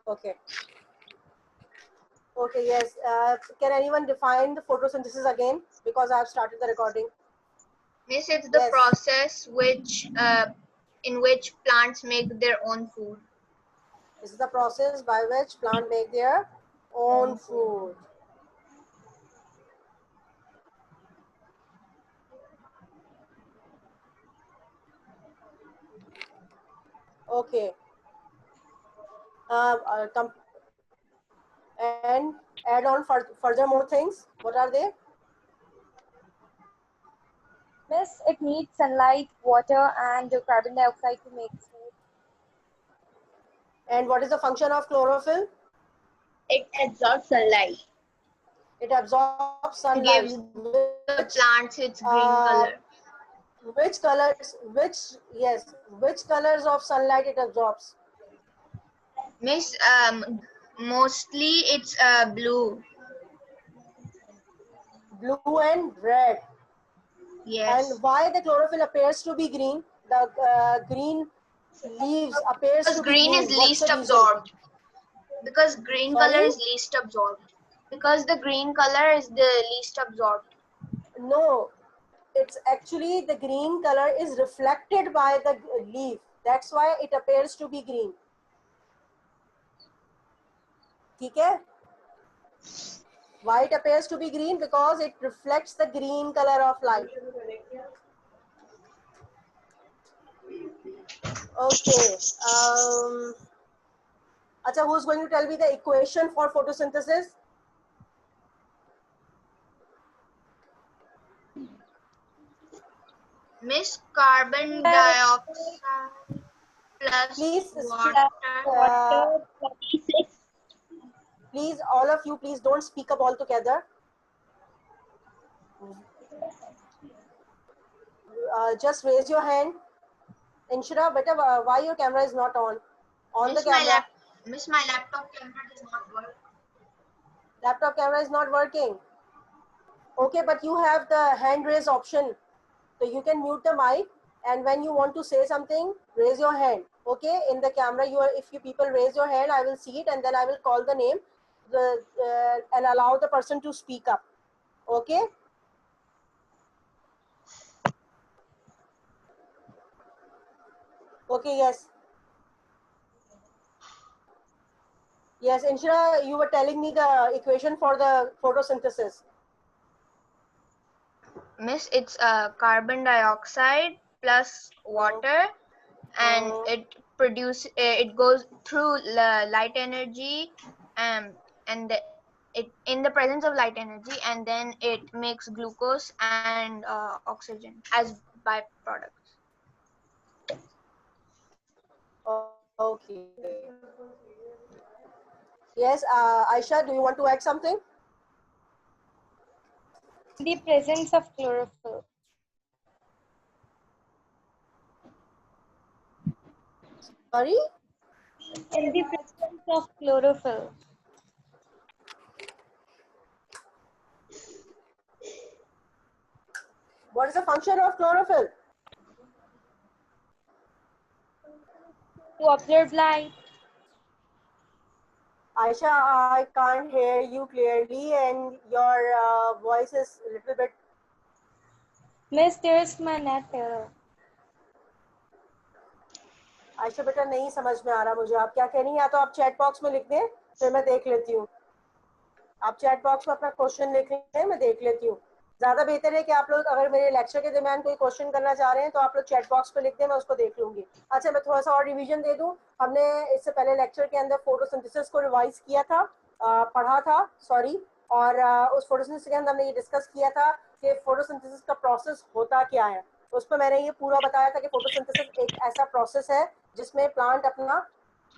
Okay. Okay, yes. Can anyone define the photosynthesis again? Because I have started the recording. Miss, it's the Yes. process in which plants make their own food. This is the process by which plants make their own food. Okay. And add on further more things. What are they? Miss, it needs sunlight, water, and carbon dioxide to make food. And what is the function of chlorophyll? It absorbs sunlight. It absorbs sunlight. Gives the plants its green color. Which colors of sunlight it absorbs? Miss, mostly it's blue. Blue and red. Yes. And why the chlorophyll appears to be green? The green leaves appears Because to be green green. is What's least the reason? absorbed. Because green Sorry? color is least absorbed. Because the green color is the least absorbed. No, it's actually the green color is reflected by the leaf. That's why it appears to be green. Okay? Why it appears to be green? Because it reflects the green color of light. Okay. Acha, who's going to tell me the equation for photosynthesis? Miss, carbon dioxide plus Please, water. please, all of you, please don't speak up all together. Just raise your hand. Inshira, beta, why your camera is not on? On the camera. Miss, my laptop camera does not work. Laptop camera is not working. Okay, but you have the hand raise option. So you can mute the mic, and when you want to say something, raise your hand. Okay, in the camera, if you people raise your hand, I will see it, and then I will call the name and allow the person to speak up. Okay. Okay, yes. Yes, Inshira, you were telling me the equation for the photosynthesis. Miss, it's carbon dioxide plus water, and it goes through light energy, and it in the presence of light energy, and then it makes glucose and oxygen as byproducts. Okay. Yes, Aisha, do you want to add something? In the presence of chlorophyll. Sorry? In the presence of chlorophyll. What is the function of chlorophyll? To observe light. Aisha, I can't hear you clearly, and your voice is a little bit. Miss, there's my net error. Ayesha बेटा नहीं समझ में आ रहा मुझे आप क्या कह रही हैं, या तो आप चैट बॉक्स में लिख दें फिर मैं देख लेती हूँ. आप चैट बॉक्स में अपना क्वेश्चन लिख लें, मैं देख लेती हूँ. ज़्यादा बेहतर है कि आप लोग अगर मेरे लेक्चर के दरमियान कोई क्वेश्चन करना चाह रहे हैं तो आप लोग चैट बॉक्स पे लिख दें, मैं उसको देख लूँगी. अच्छा, मैं थोड़ा सा और रिवीजन दे दूँ. हमने इससे पहले लेक्चर के अंदर फोटोसिंथेसिस को रिवाइज किया था, पढ़ा था, सॉरी. और उस फोटोसिंथेसिस के अंदर हमने ये डिस्कस किया था कि फोटोसिंथेसिस का प्रोसेस होता क्या है. उस पर मैंने ये पूरा बताया था कि फोटोसिंथेसिस एक ऐसा प्रोसेस है जिसमें प्लांट अपना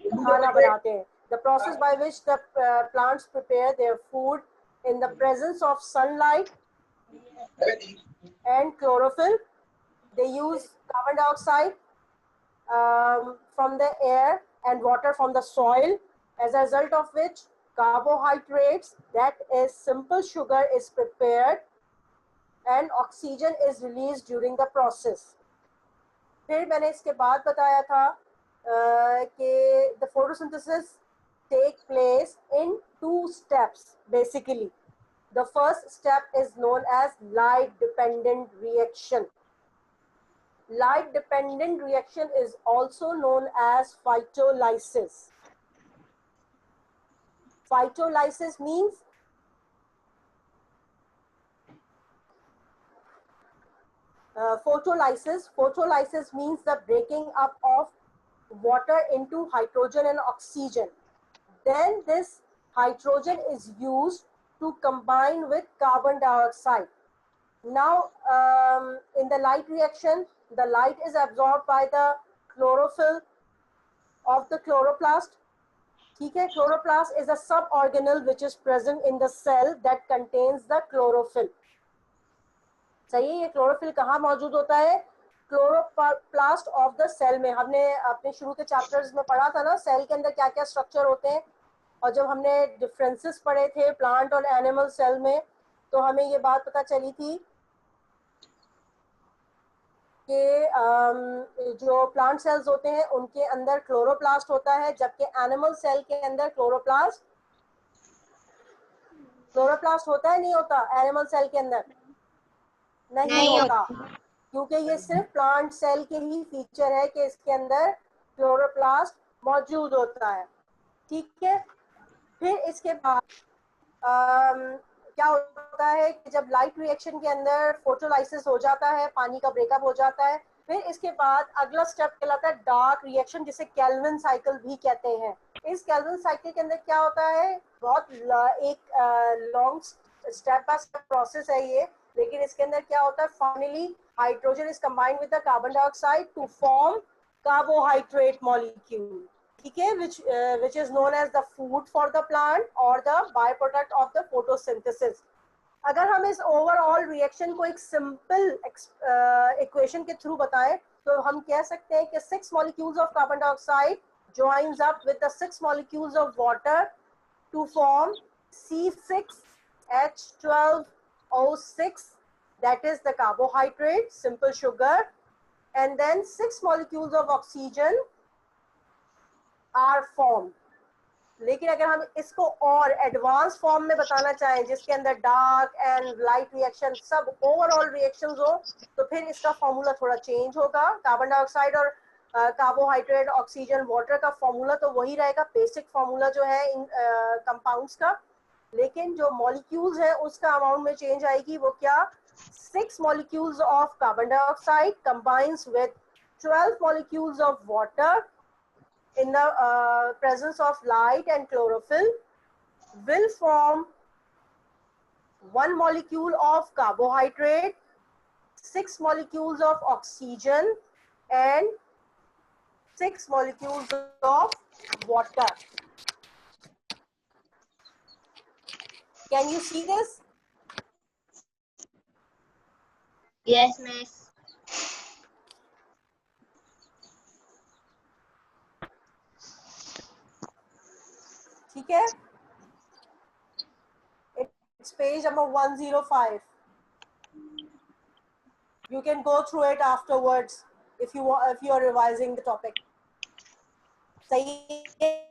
खाना बनाते हैं. The process by which the plants prepare their food in the presence of sunlight and chlorophyll. They use carbon dioxide from the air and water from the soil, as a result of which carbohydrates, that is simple sugar, is prepared and oxygen is released during the process. फिर मैंने इसके बाद बताया था कि the photosynthesis take place in two steps basically. The first step is known as light dependent reaction. Light dependent reaction is also known as phytolysis. Phytolysis means photolysis. Photolysis means the breaking up of water into hydrogen and oxygen. Then this hydrogen is used to combine with carbon dioxide. Now, in the light reaction, the light is absorbed by the chlorophyll of the chloroplast. Okay, chloroplast is a suborganelle which is present in the cell that contains the chlorophyll. सही है, ये chlorophyll कहाँ मौजूद होता है? Chloroplast of the cell में. हमने अपने शुरू के चैप्टर्स में पढ़ा था ना सेल के अंदर क्या क्या स्ट्रक्चर होते हैं, और जब हमने डिफरेंसेस पढ़े थे प्लांट और एनिमल सेल में तो हमें ये बात पता चली थी कि जो प्लांट सेल्स होते हैं उनके अंदर क्लोरोप्लास्ट होता है, जबकि एनिमल सेल के अंदर क्लोरोप्लास्ट होता है नहीं होता? एनिमल सेल के अंदर नहीं होता, क्योंकि ये सिर्फ प्लांट सेल के ही फीचर है कि इसके अंदर क्लोरोप्लास्ट मौजूद होता है. ठीक है, फिर इसके बाद क्या होता है कि जब लाइट रिएक्शन के अंदर फोटोलाइसिस हो जाता है, पानी का ब्रेकअप हो जाता है, फिर इसके बाद अगला स्टेप कहलाता है डार्क रिएक्शन, जिसे केल्विन साइकिल भी कहते हैं. इस केल्विन साइकिल के अंदर क्या होता है? बहुत एक long step by step process है ये, लेकिन इसके अंदर क्या होता है? Finally hydrogen is combined with the carbon dioxide to form carbohydrate molecule. ठीक है, which is known as the food for the plant or the byproduct of the photosynthesis. अगर हम इस ओवरऑल रिएक्शन को एक सिंपल इक्वेशन के through बताएं तो हम कह सकते हैं कि 6 molecules of carbon dioxide joins up with the 6 molecules of water to form C6H12O6, that is the carbohydrate, simple sugar, and then 6 molecules of oxygen are formed. लेकिन अगर हम इसको और एडवांस फॉर्म में बताना चाहें जिसके अंदर डार्क एंड लाइट रिएक्शन सब ओवरऑल रिएक्शंस हो, तो फिर इसका फॉर्मूला थोड़ा चेंज होगा. कार्बन डाइऑक्साइड और कार्बोहाइड्रेट, ऑक्सीजन, वाटर का फॉर्मूला तो वही रहेगा, बेसिक फॉर्मूला जो है इन कंपाउंड्स का, लेकिन जो मॉलिक्यूल्स है उसका अमाउंट में चेंज आएगी. वो क्या? 6 molecules of carbon dioxide combines with 12 molecules of water in the presence of light and chlorophyll will form 1 molecule of carbohydrate, 6 molecules of oxygen, and 6 molecules of water. Can you see this? Yes, miss. ठीक है, it's page number 105. You can go through it afterwards if you are revising the topic. सही है?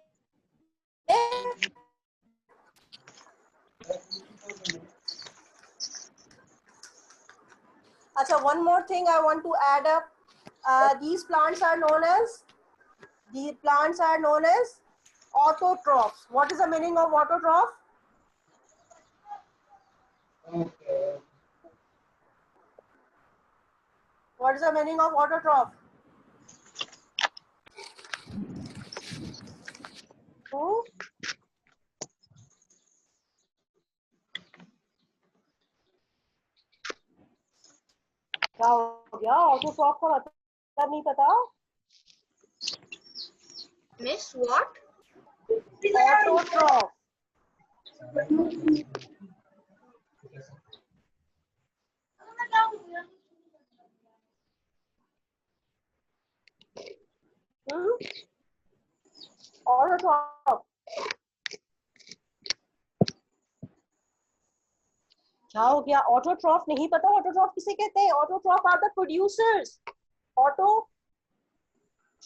अच्छा, one more thing I want to add up. These plants are known as autotrophs. What is the meaning of autotroph? What is the meaning of autotroph? क्या हो गया? Autotroph का मतलब नहीं पता? Miss, what? ऑटोट्रॉफ ऑटोट्रॉफ क्या हो गया? ऑटोट्रॉफ नहीं पता? ऑटोट्रॉफ किसे कहते हैं? Autotroph are the producers. Autotroph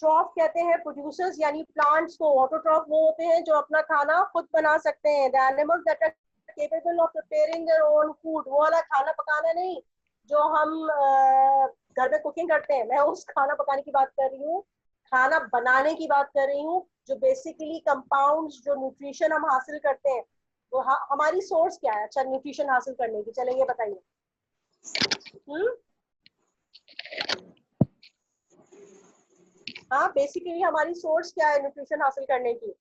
troph कहते हैं प्रोड्यूसर्स यानी प्लांट्स को, ऑटोट्रॉफ वो होते हैं जो अपना खाना खुद बना सकते हैं। The animals that are capable of preparing their own food, वो वाला खाना पकाना नहीं जो हम घर में कुकिंग करते हैं, मैं उस खाना पकाने की बात कर रही हूँ, खाना बनाने की बात कर रही हूँ, जो बेसिकली कंपाउंड्स, जो न्यूट्रिशन हम हासिल करते हैं, वो हमारी सोर्स क्या है अच्छा न्यूट्रिशन हासिल करने की, चलें ये बताइए। हाँ, बेसिकली हमारी सोर्स क्या है न्यूट्रिशन हासिल करने की?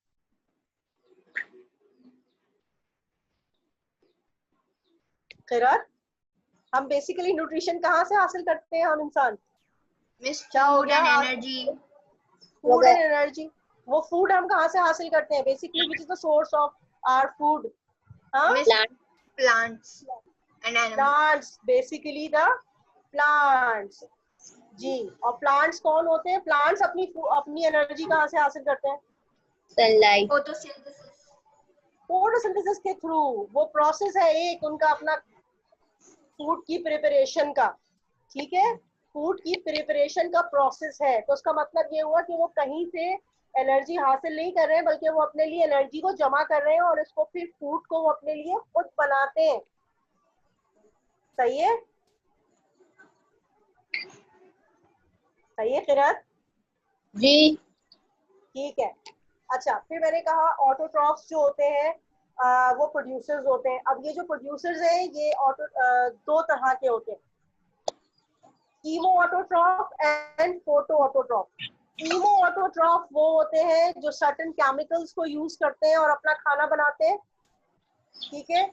खैरात, हम बेसिकली न्यूट्रिशन कहाँ से हासिल करते हैं हम इंसान? क्या हो गया? एनर्जी। Food and energy. वो फूड हम कहाँ से हासिल करते हैं basically? Which is the source of our food? Plants and animals. Plants, basically the plants ji. और प्लांट्स कौन होते हैं? प्लांट्स अपनी एनर्जी कहाँ से हासिल करते हैं? सनलाइट, फोटोसिंथेसिस के थ्रू। वो प्रोसेस है एक उनका अपना फूड की प्रिपरेशन का, ठीक है, फूड की प्रिपरेशन का प्रोसेस है। तो उसका मतलब ये हुआ कि वो कहीं से एनर्जी हासिल नहीं कर रहे हैं, बल्कि वो अपने लिए एनर्जी को जमा कर रहे हैं और इसको फिर फूड को वो अपने लिए खुद बनाते हैं। सही है? सही है खैरात जी, ठीक है। अच्छा, फिर मैंने कहा ऑटोट्रॉफ्स जो होते हैं वो प्रोड्यूसर्स होते हैं। अब ये जो प्रोड्यूसर्स हैं ये दो तरह के होते हैं, chemo autotroph and photo autotroph. Chemo autotroph वो होते हैं जो सर्टेन केमिकल्स को यूज करते हैं और अपना खाना बनाते हैं, ठीक है।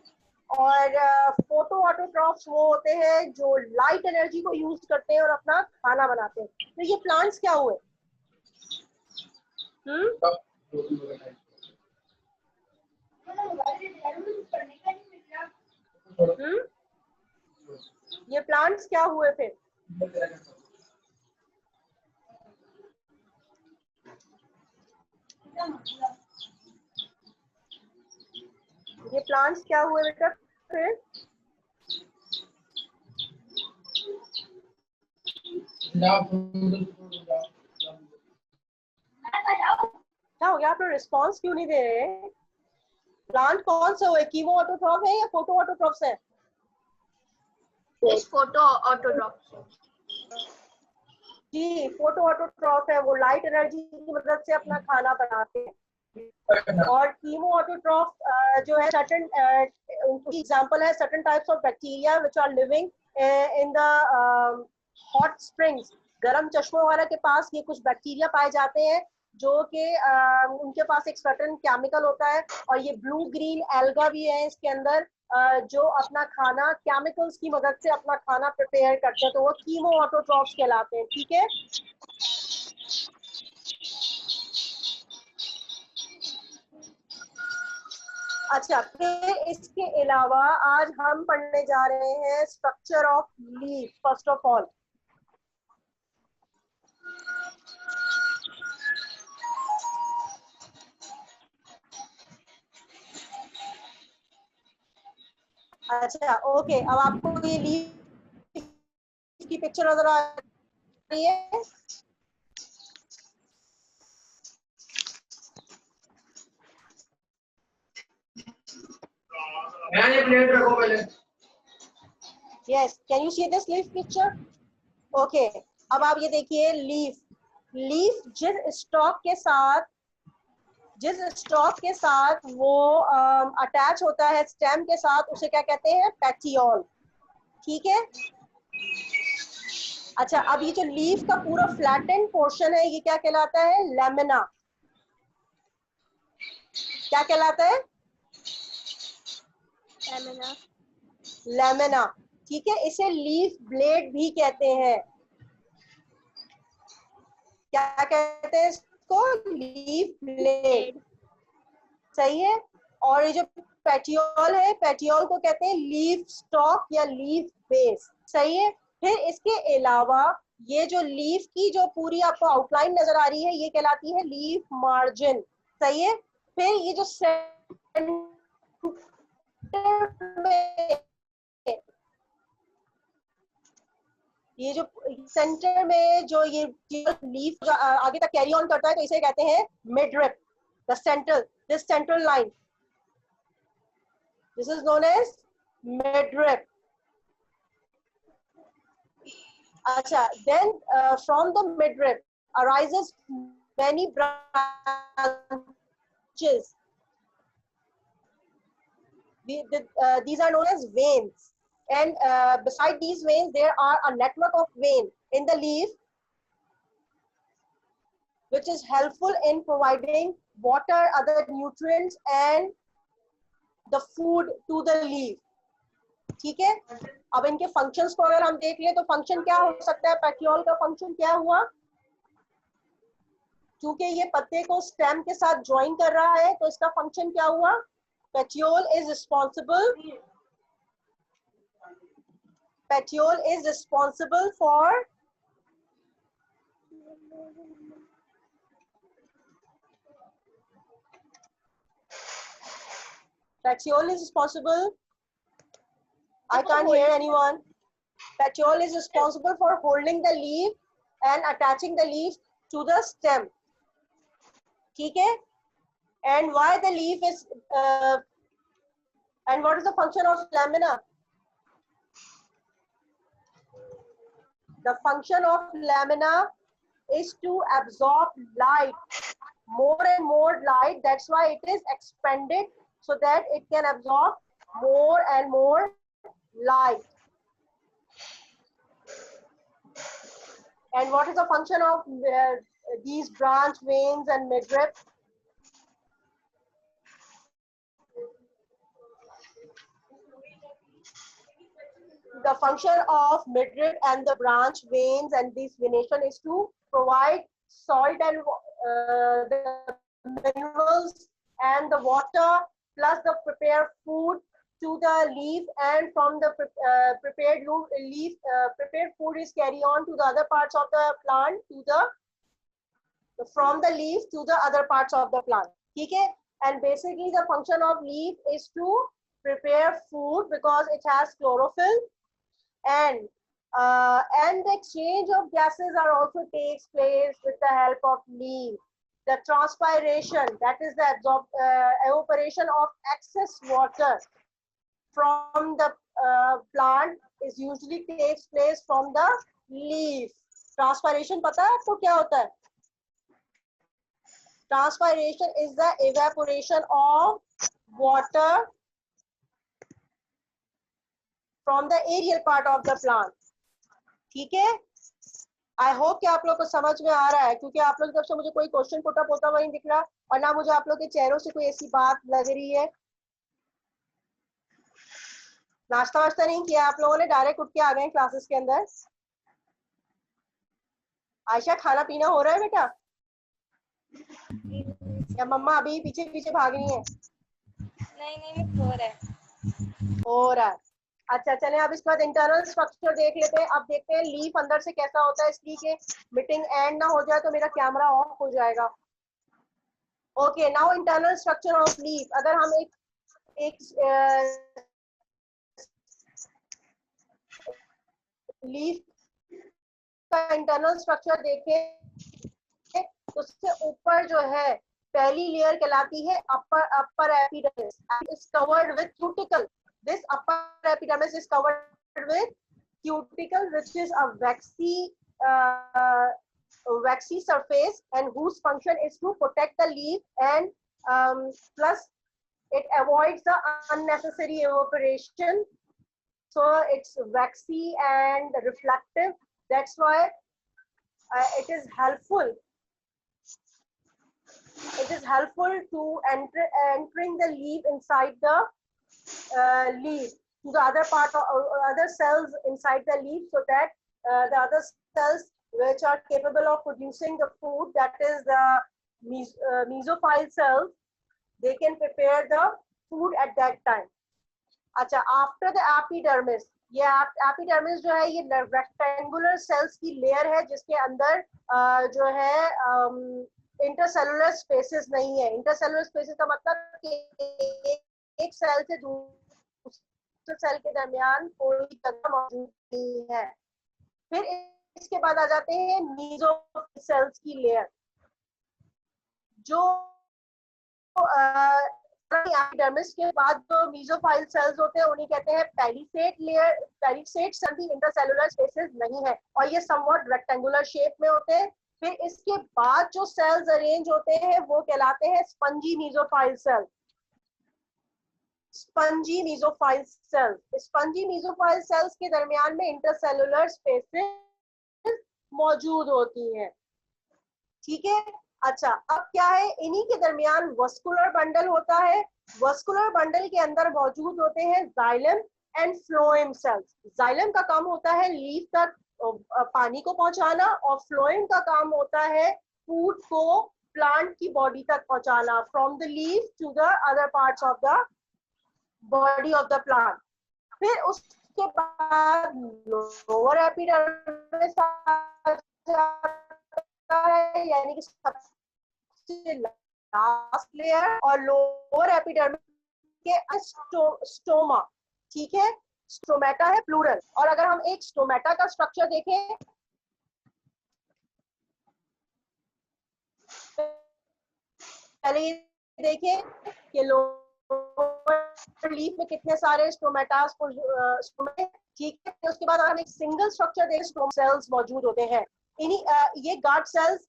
और फोटो ऑटोट्रॉफ्स वो होते हैं जो लाइट एनर्जी को यूज करते हैं और अपना खाना बनाते हैं। तो ये प्लांट्स क्या हुए? ये प्लांट्स क्या हुए फिर? ये प्लांट्स क्या हुए बेटा फिर? क्या हो गया? आप लोग रिस्पॉन्स क्यों नहीं दे रहे? प्लांट कौन से हुए? कीमो ऑटोट्रॉफ है या फोटो ऑटोट्रॉफ्स है? फोटो ऑटोट्रॉफ जी, फोटो ऑटोट्रॉफ है, वो लाइट एनर्जी की मदद से अपना खाना बनाते हैं। और कीमो ऑटोट्रॉफ जो है सर्टेन उनकी एग्जांपल है certain types of bacteria which are living in the hot springs. गर्म चश्मों वाला के पास ये कुछ बैक्टीरिया पाए जाते हैं जो कि उनके पास एक सर्टेन केमिकल होता है, और ये ब्लू ग्रीन एल्गा भी है इसके अंदर जो अपना खाना केमिकल्स की मदद से अपना खाना प्रिपेयर करते हैं। तो वो कीमो ऑटोट्रॉफ्स कहलाते हैं, ठीक है। अच्छा, फिर इसके अलावा आज हम पढ़ने जा रहे हैं structure of leaf. First of all अच्छा ओके, अब आपको ये लीफ की पिक्चर नजर आ रही है? प्लेट रखो पहले। Yes, can you see this leaf picture? Okay, अब आप ये देखिए लीफ जिस स्टॉक के साथ वो अटैच होता है स्टेम के साथ, उसे क्या कहते हैं? पैटियोल, ठीक है। अच्छा, अब ये जो लीफ का पूरा फ्लैटेन पोर्शन है ये क्या कहलाता है? लैमिना। क्या कहलाता है? लैमिना, ठीक है। इसे लीफ ब्लेड भी कहते हैं। क्या कहते हैं इसको? लीफ ब्लेड, सही है। और ये जो पेटियोल है, पेटियोल को कहते हैं लीफ स्टॉक या लीफ बेस, सही है। फिर इसके अलावा ये जो लीफ की जो पूरी आपको आउटलाइन नजर आ रही है ये कहलाती है लीफ मार्जिन, सही है। फिर ये जो ये जो सेंटर में जो ये लीफ जो आगे तक कैरी ऑन करता है तो इसे कहते हैं midrib. The central, this central line, this is known as midrib. अच्छा, then from the midrib arises many branches. These are known as veins, and beside these veins there are a network of veins in the leaf which is helpful in providing water, other nutrients and the food to the leaf. ठीक है, अब इनके functions को अगर हम देख लें तो फंक्शन क्या हो सकता है. पेटियोल का फंक्शन क्या हुआ, क्योंकि ये पत्ते को स्टेम के साथ ज्वाइन कर रहा है तो इसका फंक्शन क्या हुआ. Petiole is responsible for I can't hear anyone. Petiole is responsible for holding the leaf and attaching the leaf to the stem. ठीक है? And why the leaf is and what is the function of lamina? The function of lamina is to absorb light, more and more light. That's why it is expanded so that it can absorb more and more light. And what is the function of these branch, veins and midrib? The function of midrib and the branch, veins and this venation is to provide salt and the minerals and the water plus the prepared food to the leaf, and from the prepared leaf, prepared food is carried on to the other parts of the plant, to the from the leaf to the other parts of the plant. ठीक है? And basically the function of leaf is to prepare food because it has chlorophyll, and the exchange of gases are also takes place with the help of leaf. The transpiration, that is the evaporation of excess water from the plant is usually takes place from the leaf. Transpiration पता है आपको क्या होता है? Transpiration is the evaporation of water from the aerial part of the plant. ठीक है? I hope कि आप लोग को समझ में आ रहा है, क्योंकि आप लोग की तरफ से मुझे कोई क्वेश्चन पुट अप होता हुआ नहीं दिख रहा और ना मुझे आप लोग के चेहरों से कोई ऐसी बात लग रही है. नाश्ता वाश्ता नहीं किया आप लोगों ने, डायरेक्ट उठ के आ गए क्लासेस के अंदर. आयशा, खाना पीना हो रहा है बेटा या मम्मा अभी पीछे पीछे भाग रही है? नहीं हो रहा है. हो रहा है. अच्छा चले, अब इसके बाद इंटरनल स्ट्रक्चर देख लेते हैं. अब देखते हैं लीफ अंदर से कैसा होता है. इसलिए कि मीटिंग एंड ना हो जाए तो मेरा कैमरा ऑफ हो जाएगा. Okay, now internal structure of leaf. अगर हम एक लीफ का इंटरनल स्ट्रक्चर देखें तो उससे ऊपर जो है पहली लेयर कहलाती है upper epidermis. Is covered with cuticle. This upper epidermis is covered with cuticle, which is a waxy surface, and whose function is to protect the leaf, and plus it avoids the unnecessary evaporation. So it's waxy and reflective. That's why it is helpful. It is helpful to entering the leaf inside the leaf to the other part of other cells inside the leaf, so that the other cells which are capable of producing the food, that is the mesophile cells, they can prepare the food at that time. अच्छा, after the epidermis, ये epidermis जो है ये rectangular sales की layer है जिसके अंदर जो है इंटरसेलुलर स्पेसेस नहीं है. इंटरसेलुलर स्पेसेस का मतलब कि एक सेल से दूसरे सेल के दरमियान कोई जगह मौजूद नहीं है. फिर इसके बाद आ जाते हैं मीजोफाइल सेल्स की लेयर, जो एपिडर्मिस के बाद जो मीजोफाइल सेल्स होते हैं उन्हें कहते हैं पेरिसेट लेयर। पेरिसेट सभी इंटरसेलुलर स्पेसेस नहीं है और ये समवॉट रेक्टेंगुलर शेप में होते हैं। फिर इसके बाद जो सेल्स अरेंज होते हैं वो कहलाते हैं spongy mesophyll cell. Spongy mesophyll cells, spongy mesophyll cells के दरमियान में इंटरसेलुलर स्पेसेस मौजूद होती हैं। ठीक है, अच्छा अब क्या है, इन्हीं के दरमियान वस्कुलर बंडल होता है। वस्कुलर बंडल के अंदर मौजूद होते हैं xylem and phloem cells. Xylem का काम होता है लीफ तक पानी को पहुंचाना और फ्लोएम का काम होता है फूड को प्लांट की बॉडी तक पहुंचाना, from the leaf to the other parts of the body of the plant. फिर उसके बाद लोअर एपिडर्मिस है, यानी कि सबसे लास्ट लेयर, और लोअर एपिडर्मिस के स्टोमा। ठीक है, स्टोमेटा है प्लूरल। और अगर हम एक स्टोमेटा का स्ट्रक्चर देखें, पहले ये देखें कि लोअर लीफ में कितने सारे स्टोमेटास, ठीक है। उसके बाद अगर हम एक सिंगल स्ट्रक्चर देखें, स्टोम सेल्स मौजूद होते हैं। इन्हीं ये गार्ड सेल्स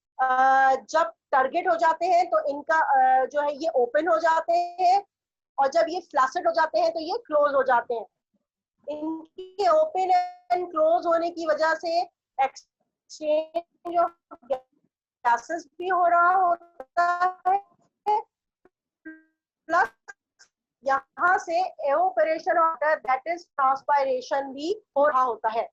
जब टारगेट हो जाते हैं तो इनका जो है ये ओपन हो जाते हैं, और जब ये फ्लैसिड हो जाते हैं तो ये क्लोज हो जाते हैं। इनके ओपन एंड क्लोज होने की वजह से एक्सचेंज ऑफ गैसेस भी हो रहा होता है, प्लस यहाँ से evaporation of water that is transpiration भी हो रहा होता है।